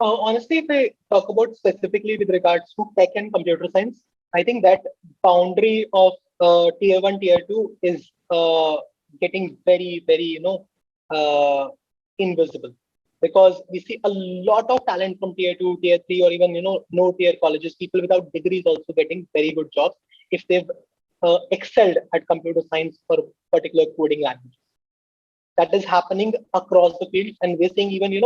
Honestly, if I talk about specifically with regards to tech and computer science, I think that boundary of tier one, tier two is getting very, very, invisible, because we see a lot of talent from tier two, tier three, or even no tier colleges. People without degrees also getting very good jobs if they've excelled at computer science for particular coding language. That is happening across the field, and we're seeing even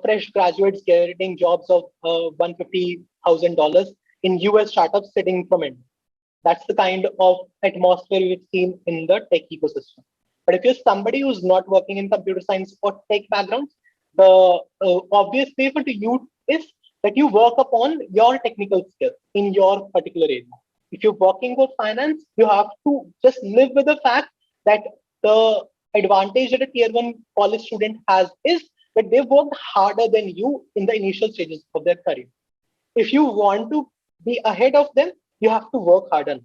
fresh graduates getting jobs of $150,000 in US startups sitting from India. That's the kind of atmosphere we've seen in the tech ecosystem. But if you're somebody who's not working in computer science or tech backgrounds, the obvious way for you is that you work upon your technical skills in your particular area. If you're working with finance, you have to just live with the fact that the advantage that a tier one college student has is that they've worked harder than you in the initial stages of their career. If you want to be ahead of them, you have to work harder.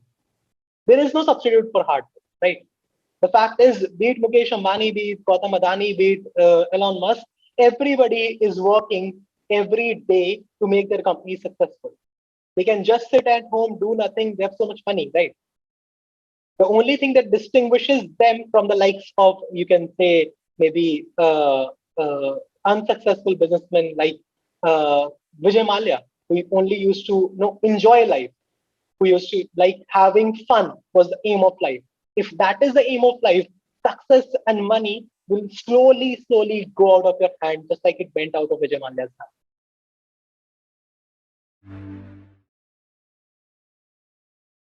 There is no substitute for hard work, right? The fact is, be it Mukesh Ambani, be it Gautam Adani, be it Elon Musk, everybody is working every day to make their company successful. They can just sit at home, do nothing. They have so much money, right? The only thing that distinguishes them from the likes of, you can say, maybe unsuccessful businessmen like Vijay Mallya, who only used to enjoy life, who used to like having fun was the aim of life. If that is the aim of life, success and money will slowly, slowly go out of your hand, just like it went out of Vijay Mallya's hand.